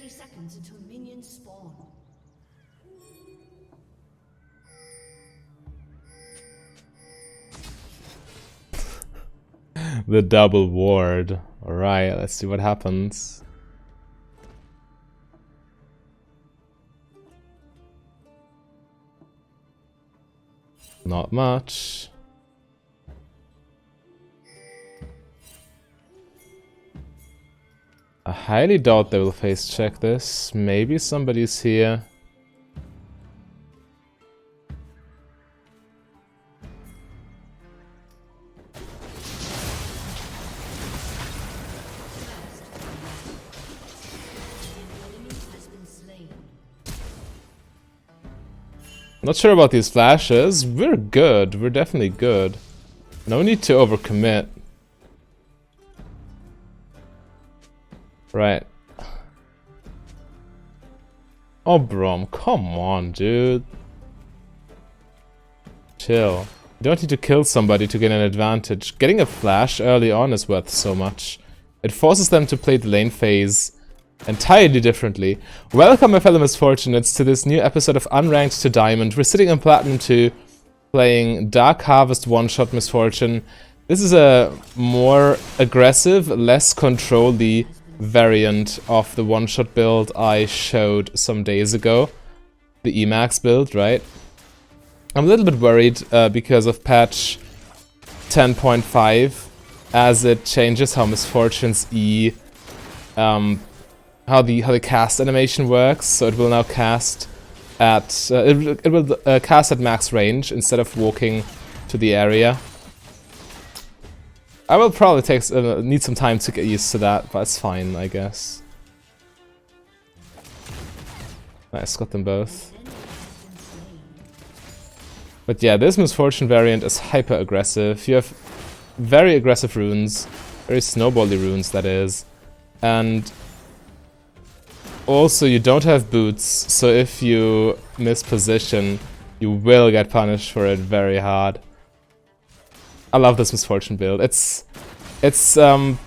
30 seconds until minions spawn. The double ward. Alright, let's see what happens. Not much. I highly doubt they will face check this. Maybe somebody's here. Not sure about these flashes. We're good. We're definitely good. No need to overcommit. Right. Oh, Brom, come on, dude. Chill. You don't need to kill somebody to get an advantage. Getting a flash early on is worth so much. It forces them to play the lane phase entirely differently. Welcome, my fellow misfortunates, to this new episode of Unranked to Diamond. We're sitting in Platinum 2, playing Dark Harvest one-shot Misfortune. This is a more aggressive, less control-y variant of the one-shot build I showed some days ago. The Emax build, right? I'm a little bit worried because of patch 10.5, as it changes how Misfortune's E, how the cast animation works. So it will now cast at it will cast at max range instead of walking to the area. I will probably need some time to get used to that, but it's fine, I guess. Nice, got them both. But yeah, this Misfortune variant is hyper aggressive. You have very aggressive runes, very snowbally runes, that is. And also you don't have boots, so if you miss position, you will get punished for it very hard. I love this Misfortune build. It's you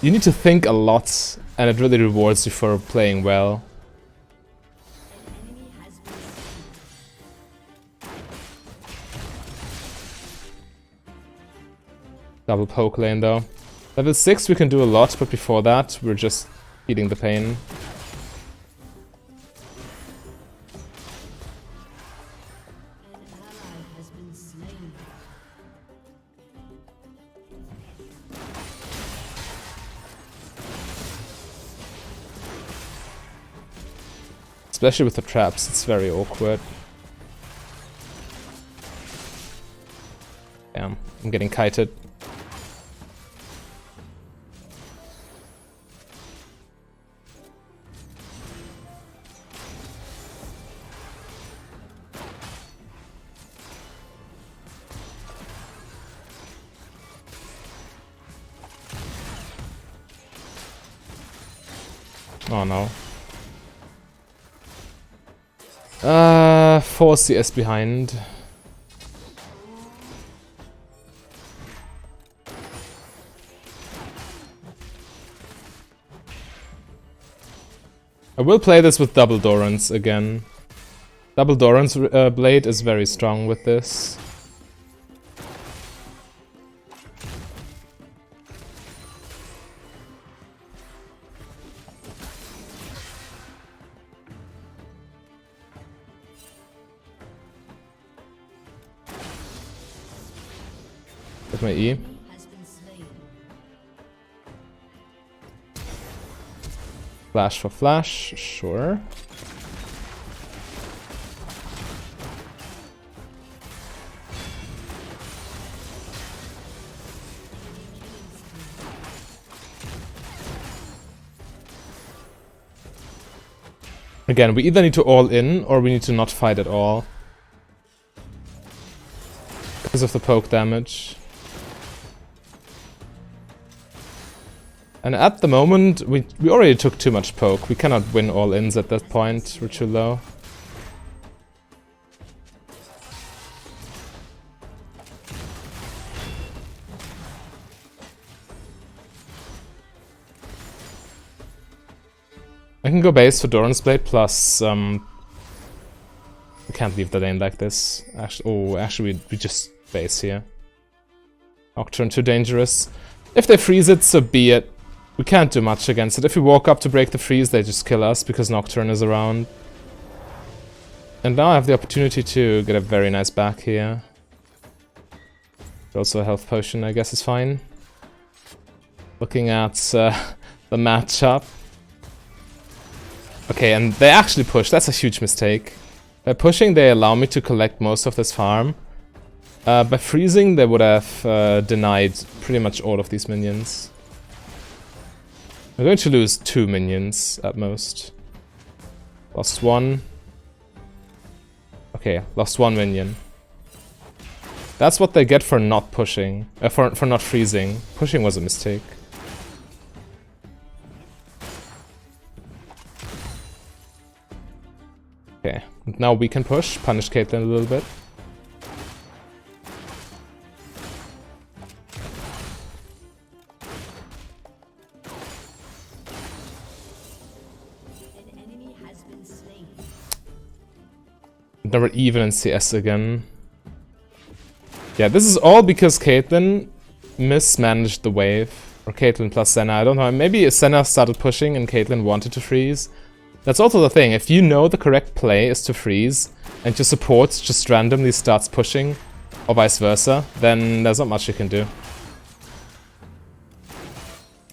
need to think a lot, and it really rewards you for playing well. Double poke lane though. Level 6 we can do a lot, but before that we're just feeding the pain. Especially with the traps, it's very awkward. Damn, I'm getting kited. Oh no. Force CS behind. I will play this with double Dorans again. Double Doran's blade is very strong with this. With my E. Flash for flash, sure. Again, we either need to all in or we need to not fight at all. Because of the poke damage. And at the moment, we already took too much poke. We cannot win all-ins at that point. We're too low. I can go base for Doran's Blade plus we can't leave the lane like this. Actually we just base here. Nocturne too dangerous. If they freeze it, so be it. We can't do much against it. If we walk up to break the freeze, they just kill us because Nocturne is around. And now I have the opportunity to get a very nice back here. Also a health potion, I guess, is fine. Looking at the matchup. Okay, and they actually push. That's a huge mistake. By pushing, they allow me to collect most of this farm. By freezing, they would have denied pretty much all of these minions. I'm going to lose 2 minions at most. Lost 1. Okay, lost 1 minion. That's what they get for not pushing, for not freezing. Pushing was a mistake. Okay, now we can push, punish Caitlyn a little bit. An enemy has been slain. Now we're even in CS again. Yeah, this is all because Caitlyn mismanaged the wave. Or Caitlyn plus Senna, I don't know. Maybe Senna started pushing and Caitlyn wanted to freeze. That's also the thing, if you know the correct play is to freeze, and your support just randomly starts pushing, or vice versa, then there's not much you can do.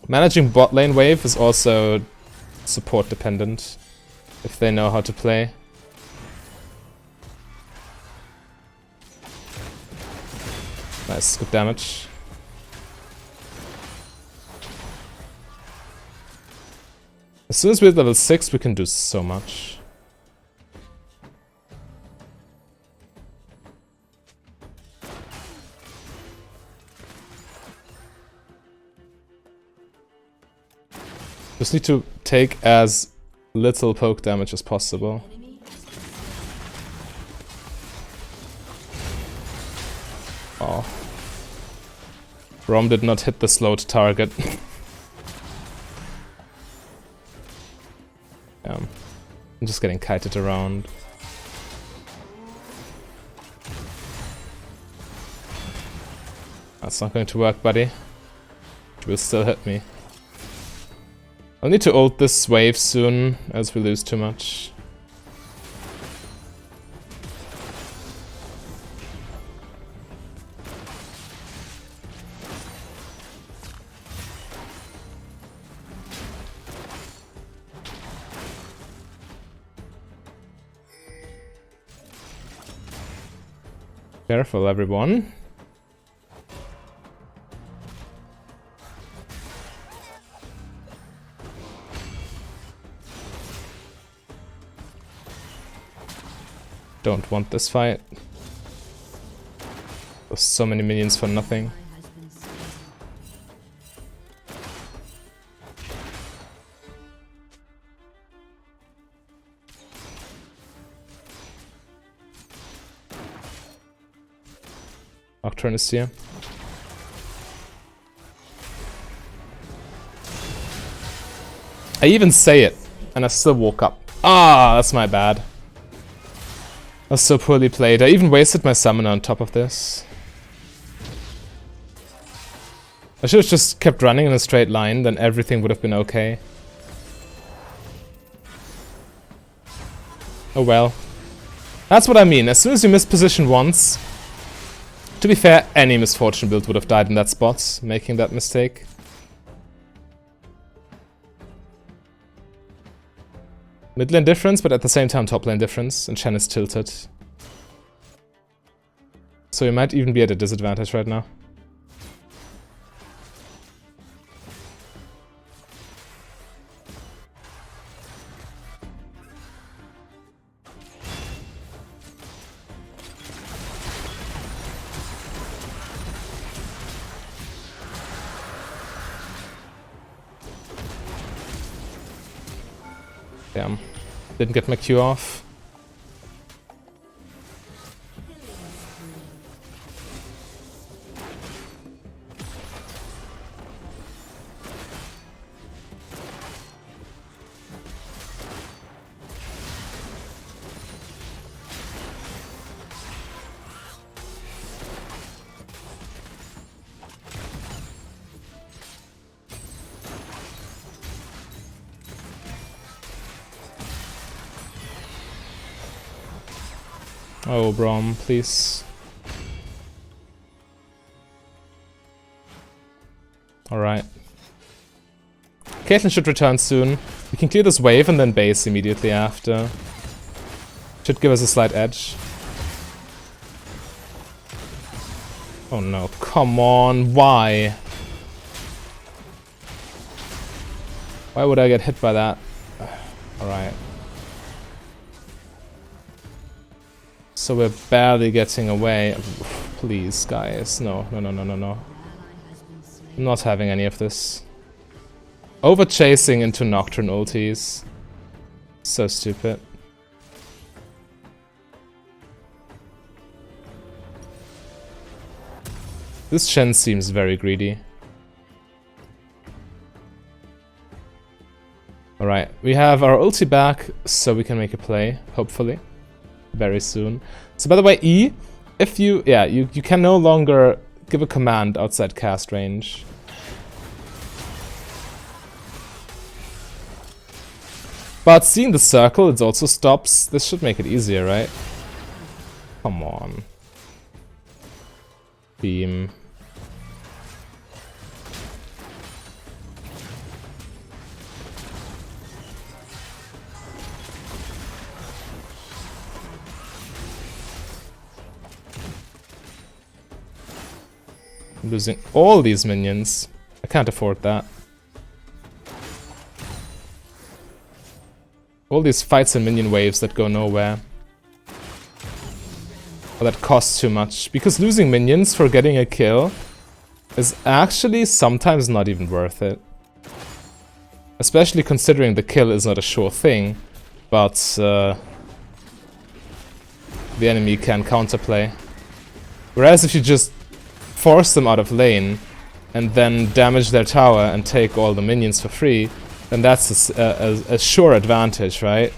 Managing bot lane wave is also support dependent, if they know how to play. Nice, good damage. As soon as we're at level 6, we can do so much. Just need to take as little poke damage as possible. Oh. Rom did not hit the slowed target. I'm just getting kited around. That's not going to work, buddy. It will still hit me. I'll need to ult this wave soon, as we lose too much. Careful, everyone. Don't want this fight. There's so many minions for nothing. Nocturne is here. I even say it, and I still woke up. Ah, that's my bad. That's so poorly played. I even wasted my summoner on top of this. I should have just kept running in a straight line, then everything would have been okay. Oh well. That's what I mean. As soon as you miss position once... To be fair, any Misfortune build would have died in that spot, making that mistake. Mid lane difference, but at the same time top lane difference, and Shen is tilted. So you might even be at a disadvantage right now. Damn. Didn't get my Q off. Oh, Braum, please. Alright. Caitlyn should return soon. We can clear this wave and then base immediately after. Should give us a slight edge. Oh no, come on, why? Why would I get hit by that? Alright. So we're barely getting away. Please, guys. No. I'm not having any of this. Over chasing into Nocturne ultis. So stupid. This Shen seems very greedy. Alright, we have our ulti back, so we can make a play, hopefully. Very soon. So by the way, E, if you... yeah, you can no longer give a command outside cast range. But seeing the circle, it also stops. This should make it easier, right? Come on. Beam. I'm losing all these minions. I can't afford that. All these fights and minion waves that go nowhere. Or that cost too much. Because losing minions for getting a kill is actually sometimes not even worth it. Especially considering the kill is not a sure thing, but the enemy can counterplay. Whereas if you just force them out of lane and then damage their tower and take all the minions for free, then that's a sure advantage, right?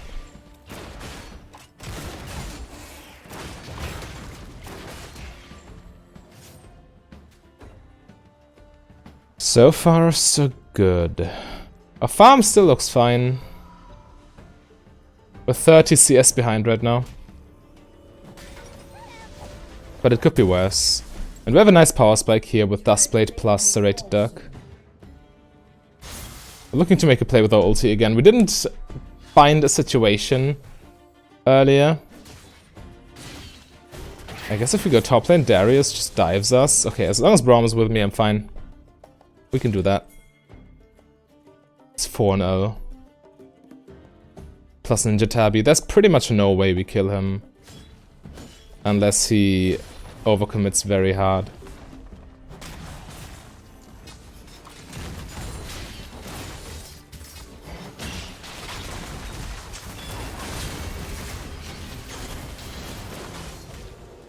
So far, so good. Our farm still looks fine. We're 30 CS behind right now. But it could be worse. And we have a nice power spike here with Dustblade plus Serrated Duck. We're looking to make a play with our ulti again. We didn't find a situation earlier. I guess if we go top lane, Darius just dives us. Okay, as long as Braum is with me, I'm fine. We can do that. It's 4-0. Plus Ninja Tabi. There's pretty much no way we kill him. Unless he overcommits very hard.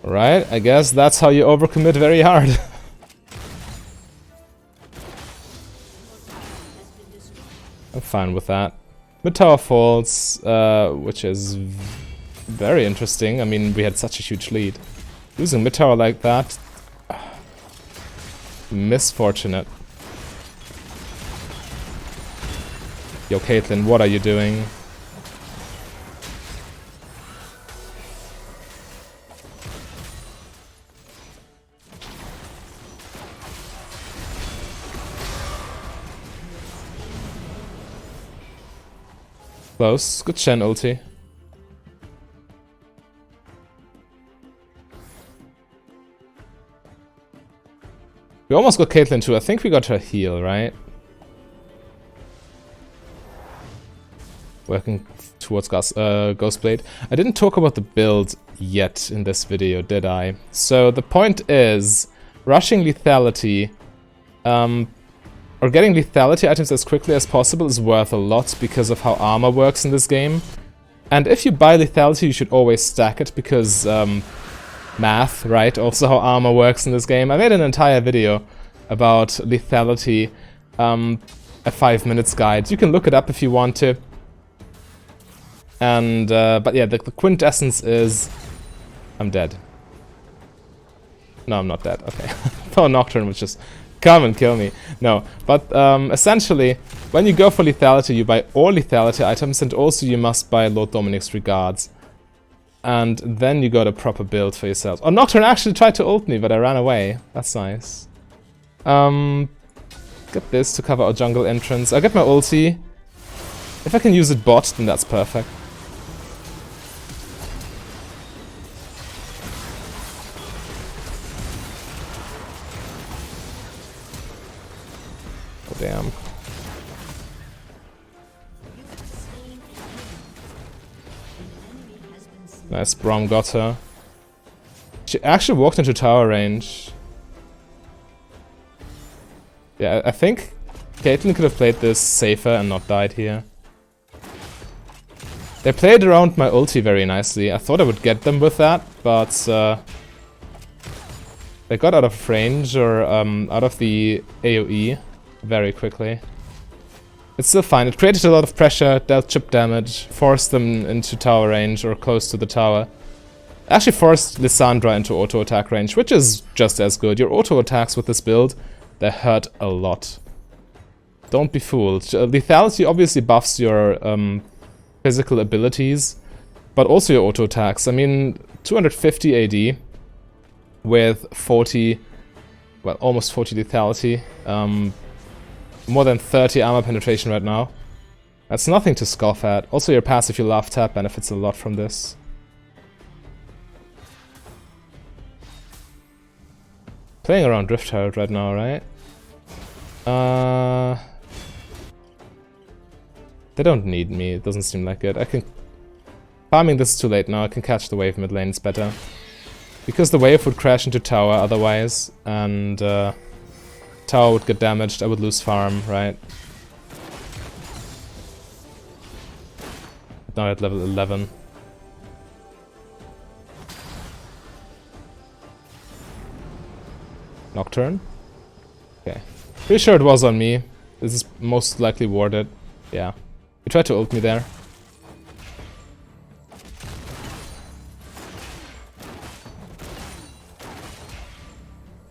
Right, I guess that's how you overcommit very hard. I'm fine with that. Mid tower falls, which is very interesting. I mean, we had such a huge lead. Losing mid tower like that, misfortunate. Yo, Caitlyn, what are you doing? Close. Good Shen ulti. We almost got Caitlyn too. I think we got her heal, right? Working towards Ghostblade. I didn't talk about the build yet in this video, did I? So the point is, rushing lethality, or getting lethality items as quickly as possible is worth a lot because of how armor works in this game. And if you buy lethality, you should always stack it because math, right? Also how armor works in this game. I made an entire video about lethality, a 5 minutes guide. You can look it up if you want to. And but yeah, the quintessence is I'm dead. No, I'm not dead. Okay. Oh, Nocturne was just come and kill me. No, but essentially, when you go for lethality, you buy all lethality items, and also you must buy Lord Dominic's Regards. And then you got a proper build for yourselves. Oh, Nocturne actually tried to ult me, but I ran away. That's nice. Get this to cover our jungle entrance. I'll get my ulti. If I can use it bot, then that's perfect. Oh, damn. Nice, Braum got her. She actually walked into tower range. Yeah, I think Caitlyn could have played this safer and not died here. They played around my ulti very nicely. I thought I would get them with that, but they got out of range or out of the AoE very quickly. It's still fine. It created a lot of pressure, dealt chip damage, forced them into tower range or close to the tower. Actually forced Lissandra into auto attack range, which is just as good. Your auto attacks with this build, they hurt a lot. Don't be fooled. Lethality obviously buffs your physical abilities, but also your auto attacks. I mean, 250 AD with 40, well, almost 40 lethality. More than 30 armor penetration right now. That's nothing to scoff at. Also, your passive, your love tap, benefits a lot from this. Playing around Drift Herald right now, right? They don't need me, it doesn't seem like it. I can... Farming this is too late now, I can catch the wave mid lane, it's better. Because the wave would crash into tower otherwise, and tower would get damaged, I would lose farm, right? Now at level 11. Nocturne? Okay. Pretty sure it was on me. This is most likely warded. Yeah. He tried to ult me there.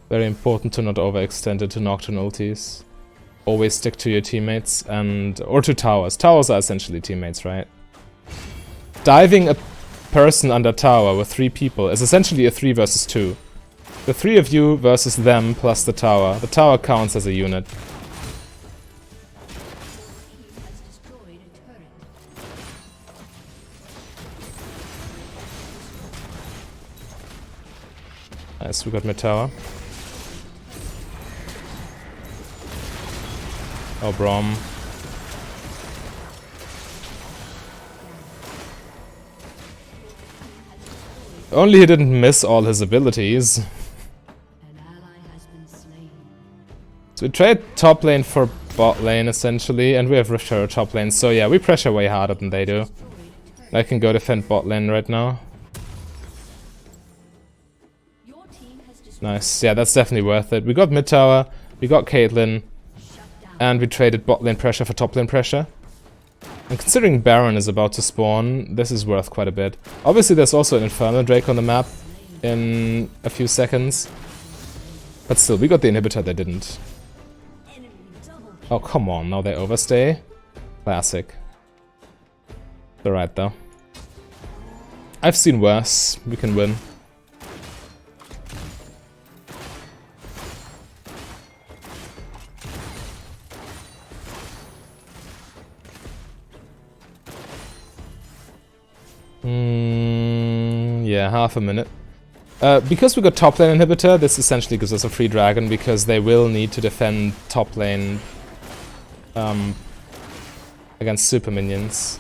Very important to not overextend it to Nocturne ultis. Always stick to your teammates and... or to towers. Towers are essentially teammates, right? Diving a person under tower with 3 people is essentially a 3 versus 2. The 3 of you versus them plus the tower. The tower counts as a unit. Nice, we got mid tower. Oh, Braum. Only he didn't miss all his abilities. So we trade top lane for bot lane essentially, and we have Rift Herald top lane, so yeah, we pressure way harder than they do. I can go defend bot lane right now. Nice, yeah, that's definitely worth it. We got mid tower, we got Caitlyn, and we traded bot lane pressure for top lane pressure. And considering Baron is about to spawn, this is worth quite a bit. Obviously there's also an Infernal Drake on the map in a few seconds. But still, we got the inhibitor, they didn't. Oh, come on, now they overstay. Classic. They're right, though. I've seen worse. We can win. Yeah, half a minute. Because we got top lane inhibitor, this essentially gives us a free dragon because they will need to defend top lane against super minions.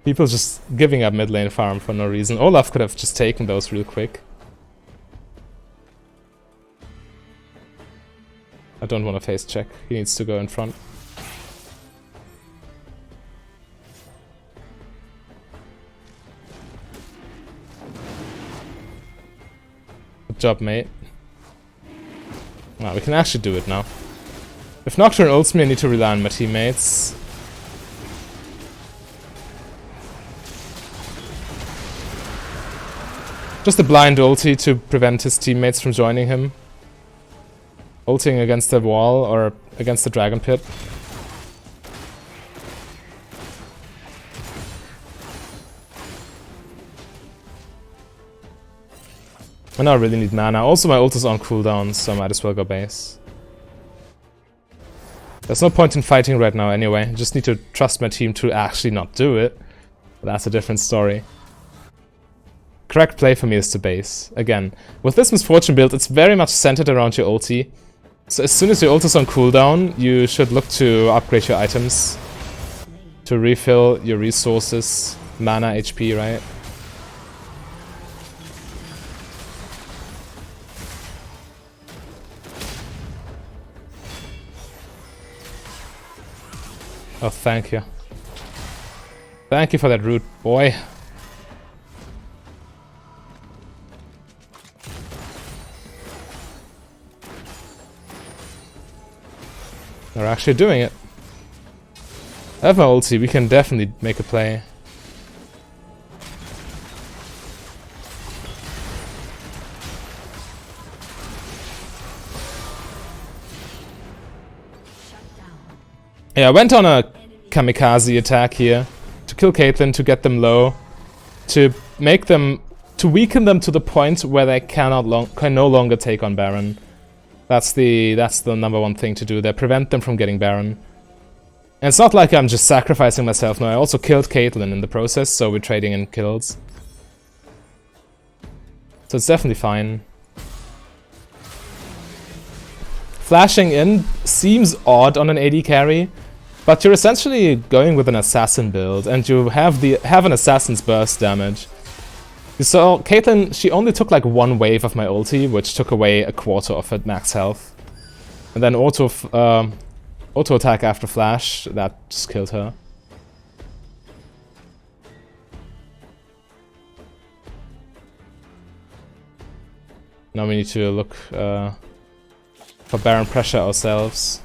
People just giving up mid lane farm for no reason. Olaf could have just taken those real quick. I don't want to face check. He needs to go in front. Good job, mate. Wow, we can actually do it now. If Nocturne ults me, I need to rely on my teammates. Just a blind ulti to prevent his teammates from joining him. Ulting against the wall or against the dragon pit. I now really need mana. Also, my ult is on cooldown, so I might as well go base. There's no point in fighting right now anyway. I just need to trust my team to actually not do it. But that's a different story. Correct play for me is to base. Again, with this Misfortune build, it's very much centered around your ulti. So as soon as your ult is on cooldown, you should look to upgrade your items. To refill your resources. Mana, HP, right? Oh, thank you. Thank you for that root, boy. They're actually doing it. I have my ulti, we can definitely make a play. Yeah, I went on a kamikaze attack here to kill Caitlyn, to get them low, to make them, to weaken them to the point where they can no longer take on Baron. That's the number one thing to do there, prevent them from getting Baron. And it's not like I'm just sacrificing myself, no, I also killed Caitlyn in the process, so we're trading in kills. So it's definitely fine. Flashing in seems odd on an AD carry, but you're essentially going with an assassin build, and you have an assassin's burst damage. So Caitlyn, she only took like one wave of my ulti, which took away a quarter of her max health. And then auto attack after flash, that just killed her. Now we need to look for Baron pressure ourselves.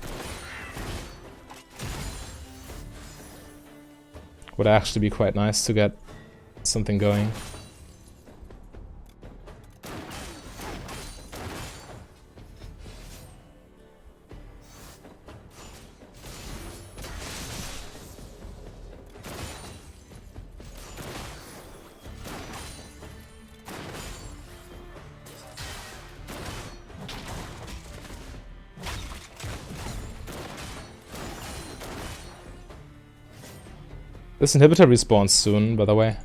Would actually be quite nice to get something going. This inhibitor respawns soon, by the way.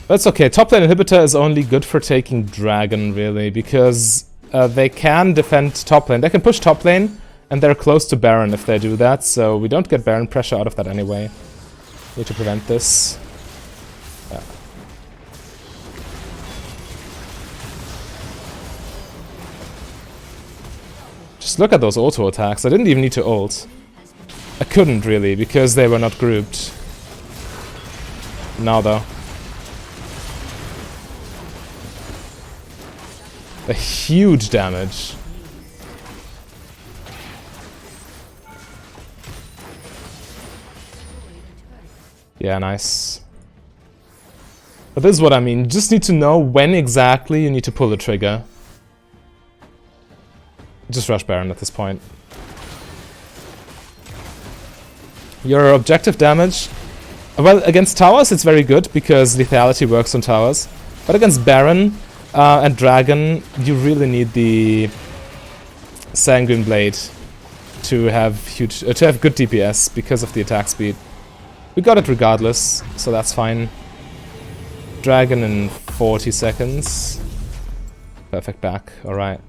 That's okay. Top lane inhibitor is only good for taking dragon, really, because they can defend top lane. They can push top lane, and they're close to Baron if they do that, so we don't get Baron pressure out of that anyway. Need to prevent this. Yeah. Just look at those auto attacks. I didn't even need to ult. I couldn't really, because they were not grouped. Now though. A huge damage. Yeah, nice. But this is what I mean. You just need to know when exactly you need to pull the trigger. Just rush Baron at this point. Your objective damage... Well, against towers it's very good, because lethality works on towers. But against Baron and Dragon, you really need the Sanguine Blade to have good DPS because of the attack speed. We got it regardless, so that's fine. Dragon in 40 seconds. Perfect back, alright.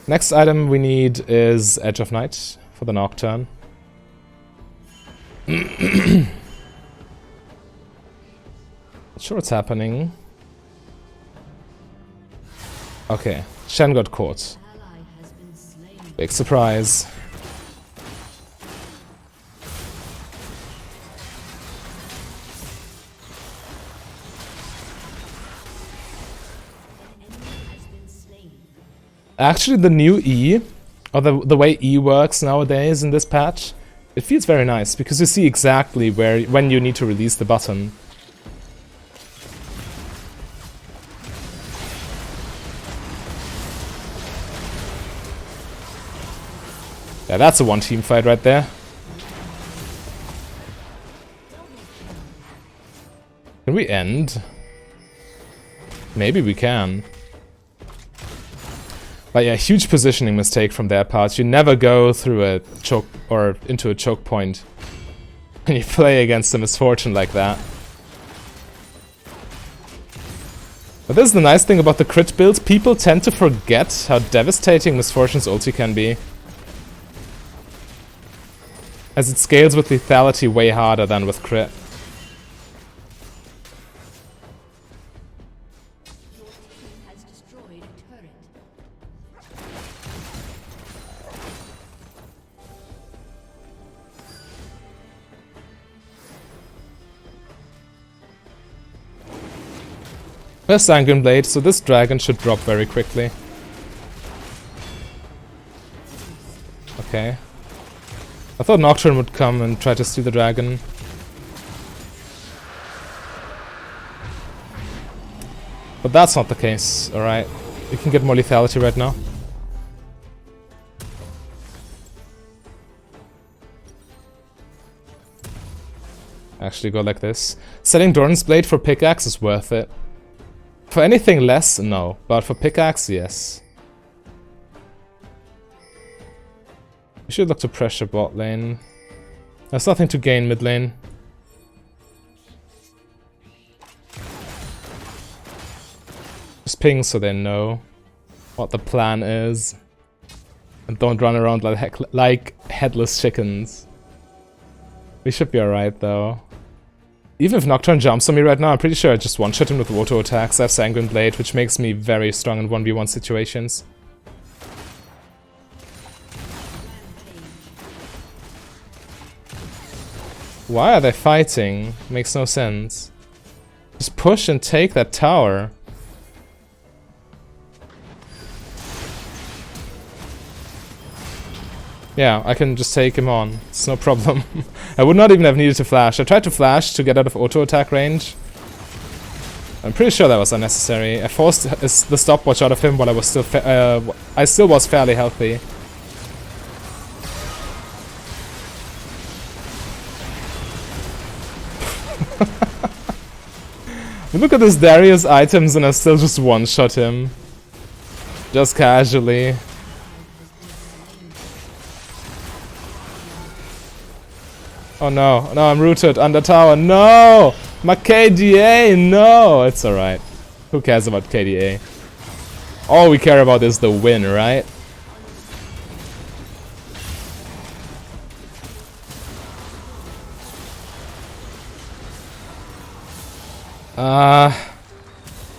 Next item we need is Edge of Night for the Nocturne. Not sure what's happening. Okay, Shen got caught. Big surprise. Actually, the new E, or the way E works nowadays in this patch, it feels very nice, because you see exactly when you need to release the button. Yeah, that's a one-team fight right there. Can we end? Maybe we can. But yeah, huge positioning mistake from their part. You never go through a choke or into a choke point when you play against a Misfortune like that. But this is the nice thing about the crit builds. People tend to forget how devastating Misfortune's ulti can be, as it scales with lethality way harder than with crit. There's Sanguine Blade, so this dragon should drop very quickly. Okay. I thought Nocturne would come and try to steal the dragon. But that's not the case, alright. We can get more lethality right now. Actually go like this. Selling Doran's Blade for pickaxe is worth it. For anything less, no. But for pickaxe, yes. We should look to pressure bot lane. There's nothing to gain mid lane. Just ping so they know what the plan is. And don't run around like headless chickens. We should be alright though. Even if Nocturne jumps on me right now, I'm pretty sure I just one-shot him with auto attacks. I have Sanguine Blade, which makes me very strong in 1v1 situations. Why are they fighting? Makes no sense. Just push and take that tower. Yeah, I can just take him on. It's no problem. I would not even have needed to flash. I tried to flash to get out of auto attack range. I'm pretty sure that was unnecessary. I forced the stopwatch out of him while I was still I still was fairly healthy. Look at this Darius items and I still just one-shot him. Just casually. Oh no, no, I'm rooted under tower, no! My KDA, no! It's alright. Who cares about KDA? All we care about is the win, right?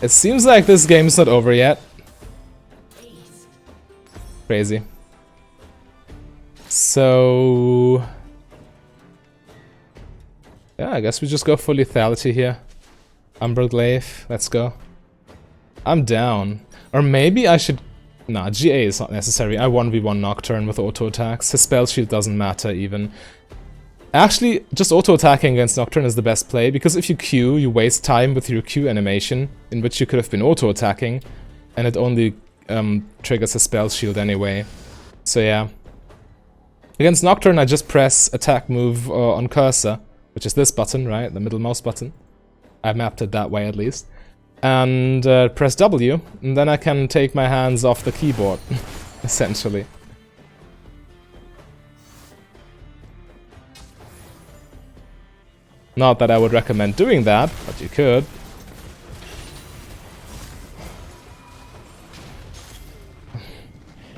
It seems like this game's not over yet. Crazy. So... yeah, I guess we just go for lethality here. Umbral Glaive, let's go. I'm down. Or maybe I should... nah, GA is not necessary. I 1v1 Nocturne with auto attacks. His spell shield doesn't matter even. Actually, just auto attacking against Nocturne is the best play, because if you Q, you waste time with your Q animation, in which you could have been auto attacking, and it only triggers a spell shield anyway. So yeah. Against Nocturne, I just press attack move on cursor, which is this button, right? The middle mouse button. I mapped it that way at least. And press W, and then I can take my hands off the keyboard, essentially. Not that I would recommend doing that, but you could.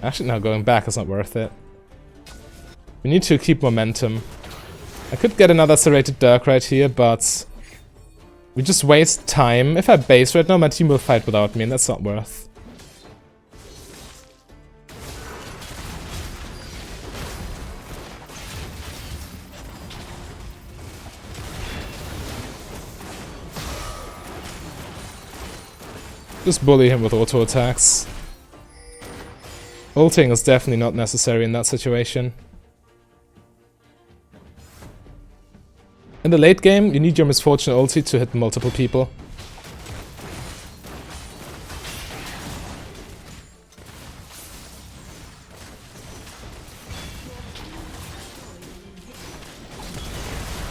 Actually, no, going back is not worth it. We need to keep momentum. I could get another Serrated Dirk right here, but we just waste time. If I base right now, my team will fight without me, and that's not worth. Just bully him with auto attacks. Ulting is definitely not necessary in that situation. In the late game, you need your Misfortune ulti to hit multiple people.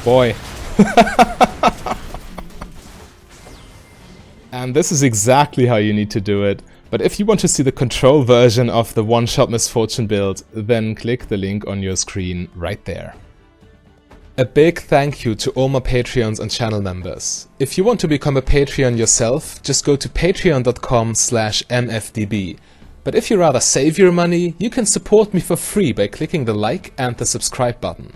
boy. And this is exactly how you need to do it. But if you want to see the control version of the one-shot misfortune build, then click the link on your screen right there. A big thank you to all my Patreons and channel members. If you want to become a Patreon yourself, just go to patreon.com/mfdb. But if you rather save your money, you can support me for free by clicking the like and the subscribe button.